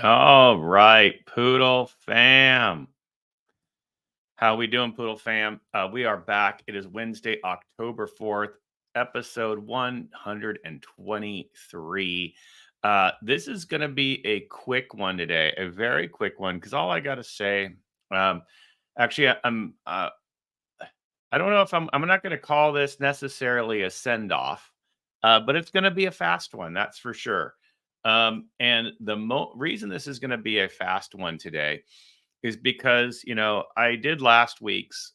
All right, Poodle fam. How we doing, Poodle fam? We are back. It is Wednesday, October 4th, episode 123. This is going to be a quick one today, a very quick one, because all I got to say, um, actually, I don't know if I'm not going to call this necessarily a send off, but it's going to be a fast one, that's for sure. And the reason this is going to be a fast one today is because I did last week's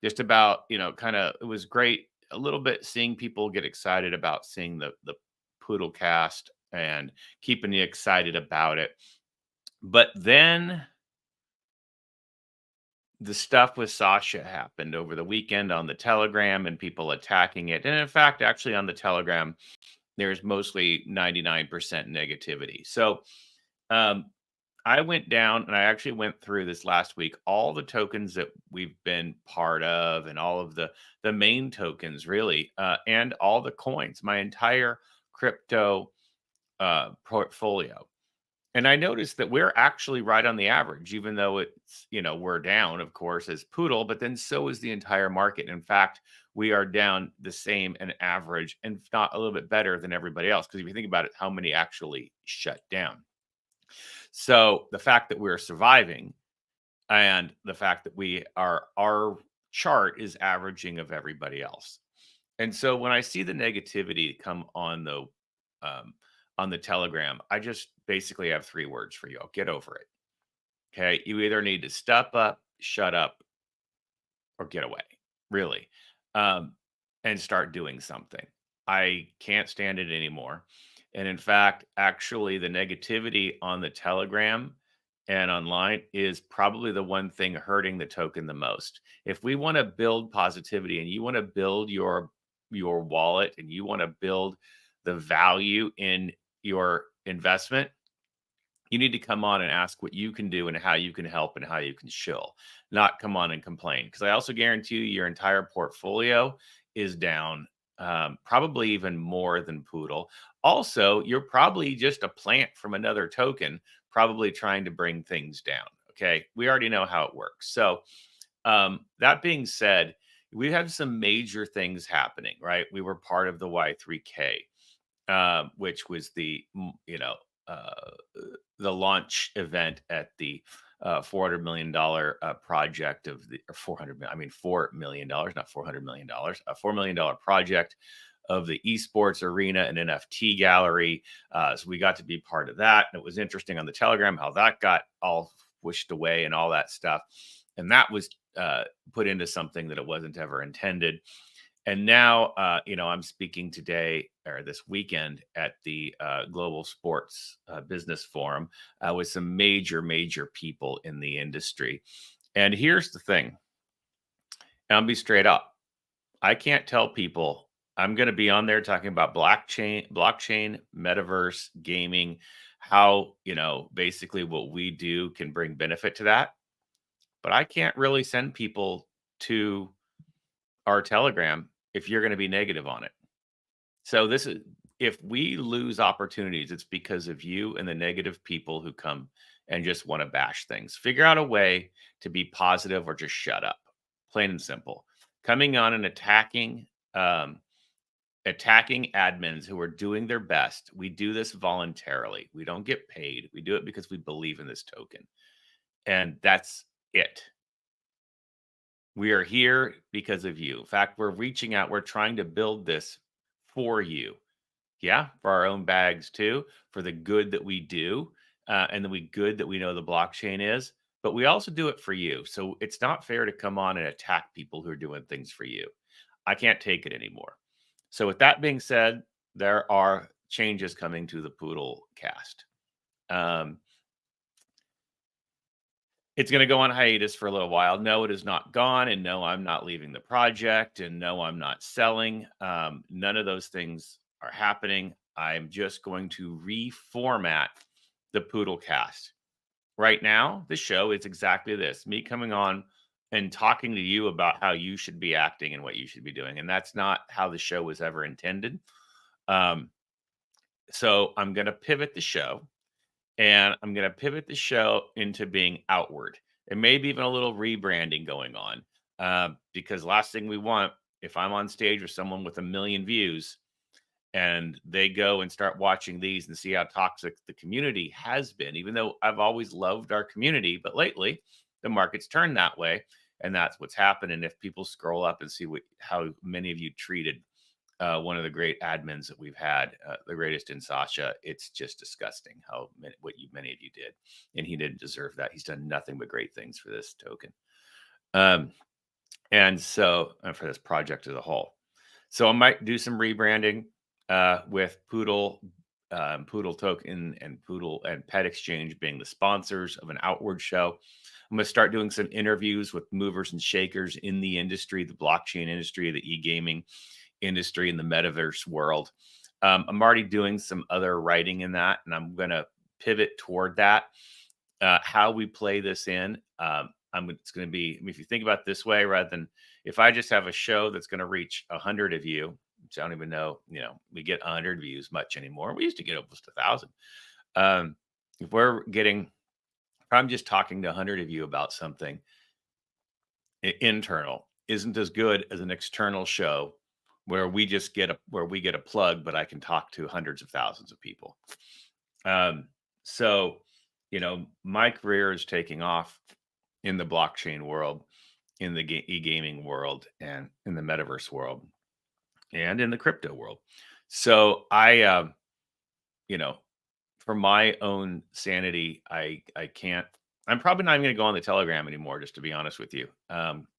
just about kind of it was great a little bit seeing people get excited about seeing the Poodle cast and keeping you excited about it. But then the stuff with Sasha happened over the weekend on the Telegram and people attacking it. And in fact, actually on the Telegram, there's mostly 99% negativity. So um, I went down and I actually went through this last week, all the tokens that we've been part of and all of the main tokens really, and all the coins, my entire crypto portfolio. And I noticed that we're actually right on the average, even though we're down, of course, as Poodle, but then so is the entire market. In fact, we are down the same and average, and if not a little bit better than everybody else. Because if you think about it, how many actually shut down? So the fact that we're surviving and the fact that our chart is averaging of everybody else. And so when I see the negativity come um, on the Telegram, I just basically have three words for you. I'll get over it. Okay. You either need to step up, shut up, or get away, really, um, and start doing something. I can't stand it anymore. And in fact, actually, the negativity on the Telegram and online is probably the one thing hurting the token the most. If we want to build positivity and you want to build your wallet and you want to build the value in your investment, you need to come on and ask what you can do and how you can help and how you can shill, not come on and complain. Because I also guarantee you, your entire portfolio is down, probably even more than Poodle. Also, you're probably just a plant from another token, probably trying to bring things down. Okay. We already know how it works. So, that being said, we have some major things happening, right? We were part of the Y3K, which was uh, the launch event at the $400 million project of the or 400 I mean $4 million, not $400 million, a $4 million project of the esports arena and NFT gallery. So we got to be part of that, and it was interesting on the Telegram how that got all wished away and all that stuff, and that was put into something that it wasn't ever intended. And now, I'm speaking today or this weekend at the Global Sports Business Forum with some major people in the industry. And here's the thing, and I'll be straight up. I can't tell people I'm going to be on there talking about blockchain, metaverse, gaming, how, basically what we do can bring benefit to that. But I can't really send people to our Telegram if you're going to be negative on it. So this is if we lose opportunities, it's because of you and the negative people who come and just want to bash things. Figure out a way to be positive or just shut up. Plain and simple. Coming on and um, attacking admins who are doing their best. We do this voluntarily. We don't get paid. We do it because we believe in this token. And that's it. We are here because of you. In fact, we're reaching out. We're trying to build this for you. Yeah, for our own bags too, for the good that we do, and the good that we know the blockchain is. But we also do it for you. So it's not fair to come on and attack people who are doing things for you. I can't take it anymore. So with that being said, there are changes coming to the Poodle cast. Um, it's going to go on hiatus for a little while. No, it is not gone. And no, I'm not leaving the project. And no, I'm not selling. None of those things are happening. I'm just going to reformat the Poodle cast. Right now, the show is exactly this, me coming on and talking to you about how you should be acting and what you should be doing. And that's not how the show was ever intended. Um, so I'm going to pivot the show and I'm going to pivot the show into being outward and maybe even a little rebranding going on. Because last thing we want, if I'm on stage with someone with 1 million views and they go and start watching these and see how toxic the community has been, even though I've always loved our community, but lately the market's turned that way. And that's what's happened. And if people scroll up and see how many of you treated one of the great admins that we've had, the greatest in Sasha. It's just disgusting many of you did, and he didn't deserve that. He's done nothing but great things for this token, um, and so for this project as a whole. So I might do some rebranding with Poodle, Poodle Token, and Poodle and Pet Exchange being the sponsors of an outward show. I'm going to start doing some interviews with movers and shakers in the industry, the blockchain industry, the e-gaming industry, in the metaverse world. I'm already doing some other writing in that, and I'm going to pivot toward that. How we play this in, it's going to be, if you think about it this way, rather than if I just have a show that's going to reach 100 of you, which I don't even know, we get 100 views much anymore. We used to get almost 1,000. Um, if I'm just talking to 100 of you about something internal, isn't as good as an external show where we get a plug, but I can talk to hundreds of thousands of people. Um, so, my career is taking off in the blockchain world, in the e-gaming world, and in the metaverse world, and in the crypto world. So you know, for my own sanity, I can't. I'm probably not even going to go on the Telegram anymore, just to be honest with you,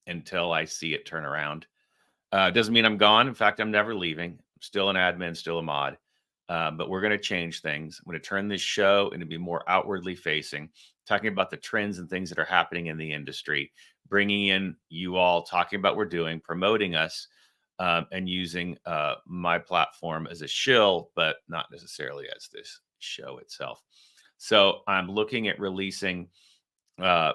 until I see it turn around. Doesn't mean I'm gone. In fact, I'm never leaving. I'm still an admin, still a mod. But we're going to change things. I'm going to turn this show into be more outwardly facing, talking about the trends and things that are happening in the industry, bringing in you all, talking about what we're doing, promoting us, and using my platform as a shill, but not necessarily as this show itself. So I'm looking at releasing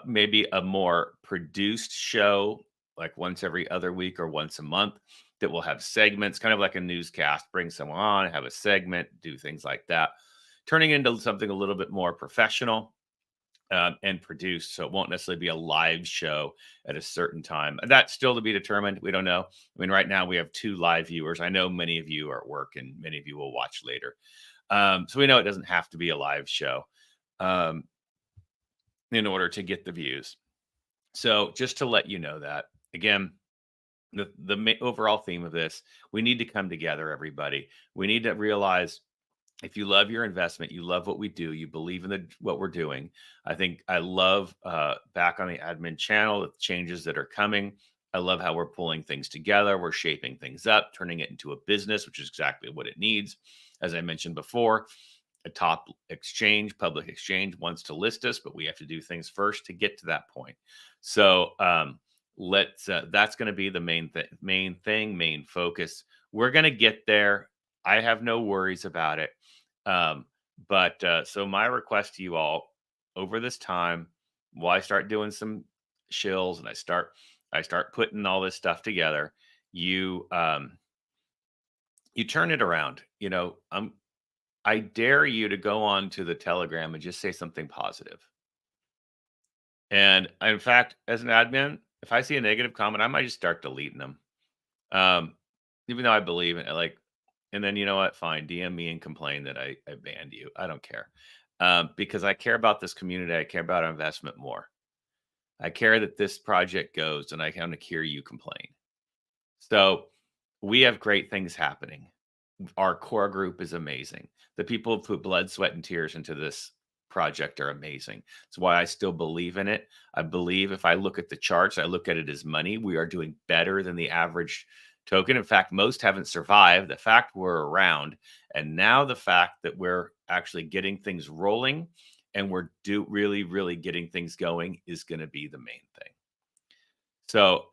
maybe a more produced show, like once every other week or once a month, that will have segments, kind of like a newscast. Bring someone on, have a segment, do things like that, turning into something a little bit more professional and produced. So it won't necessarily be a live show at a certain time. That's still to be determined. We don't know. I mean, right now we have 2 live viewers. I know many of you are at work and many of you will watch later. So we know it doesn't have to be a live show. Um, in order to get the views. So just to let you know that, again, the overall theme of this, we need to come together, everybody. We need to realize if you love your investment, you love what we do, you believe in what we're doing. I think I love back on the admin channel, the changes that are coming. I love how we're pulling things together. We're shaping things up, turning it into a business, which is exactly what it needs. As I mentioned before, a top exchange, public exchange wants to list us, but we have to do things first to get to that point. So let's that's going to be the main focus. We're going to get there. I have no worries about it. Um, but so my request to you all over this time, while I start doing some shills and I start putting all this stuff together, you turn it around. I dare you to go on to the Telegram and just say something positive. And in fact, as an admin, if I see a negative comment, I might just start deleting them. Um, Even though I believe in it, and then you know what? Fine, DM me and complain that I banned you. I don't care. Because I care about this community. I care about our investment more. I care that this project goes, and I kind of hear you complain. So we have great things happening. Our core group is amazing. The people who put blood, sweat, and tears into this project are amazing. That's why I still believe in it. I believe if I look at the charts, I look at it as money. We are doing better than the average token. In fact, most haven't survived. The fact we're around, and now the fact that we're actually getting things rolling and we're really, really getting things going is going to be the main thing. So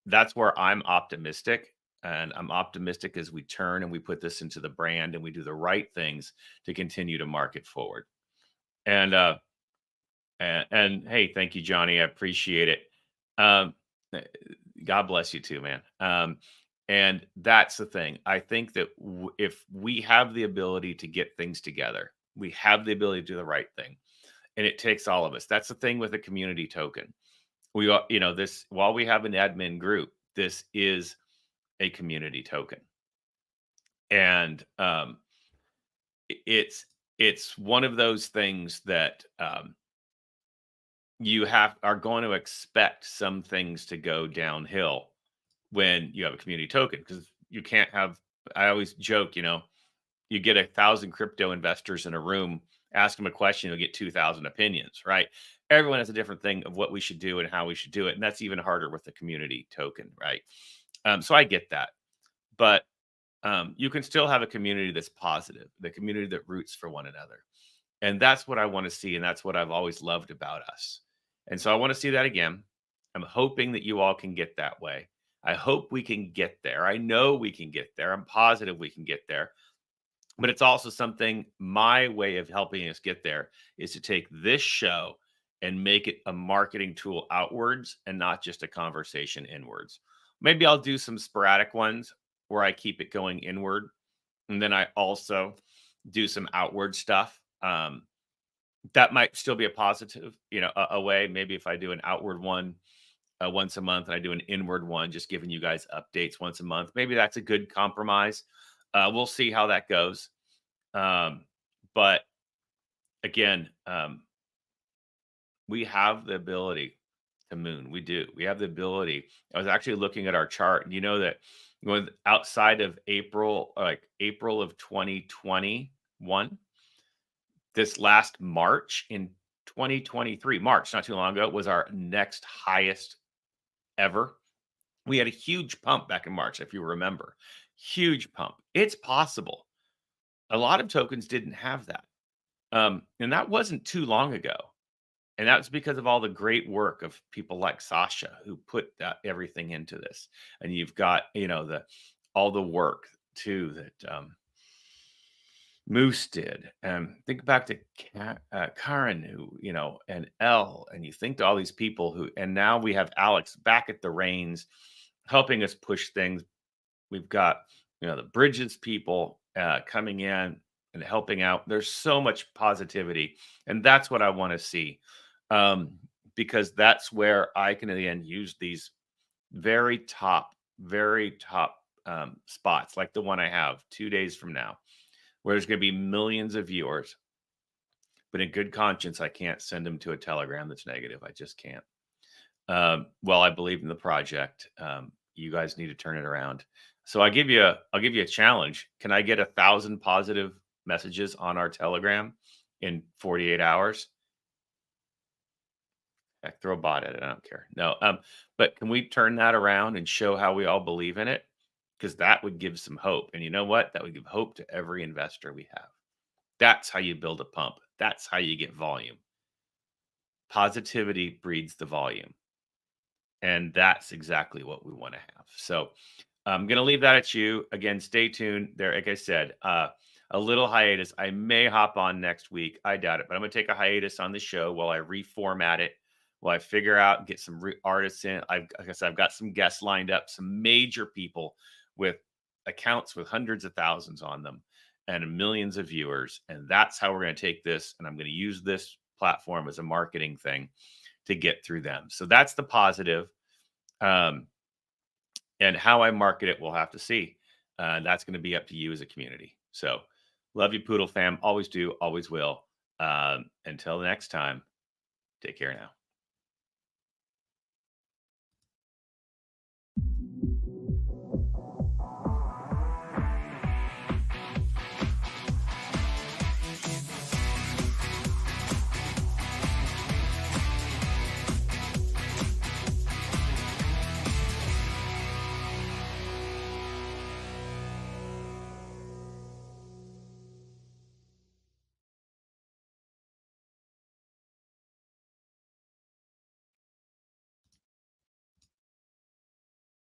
that's where I'm optimistic. And I'm optimistic as we turn and we put this into the brand and we do the right things to continue to market forward. And hey, thank you, Johnny. I appreciate it. Um, uh, God bless you too, man. And that's the thing. I think that if we have the ability to get things together, We have the ability to do the right thing, and it takes all of us. That's the thing with a community token. We are, this while we have an admin group, this is a community token, and it's one of those things that you are going to expect some things to go downhill when you have a community token because you can't have. I always joke, you get 1,000 crypto investors in a room, ask them a question, you'll get 2,000 opinions, right? Everyone has a different thing of what we should do and how we should do it, and that's even harder with the community token, right? So I get that, but you can still have a community that's positive, the community that roots for one another. And that's what I want to see. And that's what I've always loved about us. And so I want to see that again. I'm hoping that you all can get that way. I hope we can get there. I know we can get there. I'm positive we can get there. But it's also something, my way of helping us get there is to take this show and make it a marketing tool outwards and not just a conversation inwards. Maybe I'll do some sporadic ones where I keep it going inward. And then I also do some outward stuff. That might still be a positive, a way. Maybe if I do an outward one once a month and I do an inward one, just giving you guys updates once a month, maybe that's a good compromise. We'll see how that goes. But again, we have the ability to moon. We do. We have the ability. I was actually looking at our chart, and you know that when outside of April, like April of 2021, this last March in 2023, March, not too long ago, was our next highest ever. We had a huge pump back in March, if you remember. Huge pump. It's possible. A lot of tokens didn't have that. And that wasn't too long ago. And that's because of all the great work of people like Sasha who put everything into this. And you've got, all the work too that Moose did. Think back to Karen, who, and Elle, and you think to all these people and now we have Alex back at the reins, helping us push things. We've got, the Bridges people coming in and helping out. There's so much positivity, and that's what I want to see, because that's where I can, in the end, use these very top spots, like the one I have 2 days from now, where there's going to be millions of viewers. But in good conscience, I can't send them to a Telegram that's negative. I just can't. Well, I believe in the project. You guys need to turn it around. So I'll give you a challenge. Can I get 1,000 positive messages on our Telegram in 48 hours? Heck, throw a bot at it. I don't care. No. But can we turn that around and show how we all believe in it? Because that would give some hope. And you know what? That would give hope to every investor we have. That's how you build a pump. That's how you get volume. Positivity breeds the volume. And that's exactly what we want to have. So I'm going to leave that at you. Again, stay tuned there. Like I said, a little hiatus. I may hop on next week. I doubt it, but I'm going to take a hiatus on the show while I reformat it, while I figure out, get some artists in. Like I said, I've got some guests lined up, some major people with accounts with hundreds of thousands on them and millions of viewers. And that's how we're going to take this. And I'm going to use this platform as a marketing thing to get through them. So that's the positive. And how I market it, we'll have to see. That's going to be up to you as a community. So love you, Poodle fam. Always do, always will. Until next time, take care now.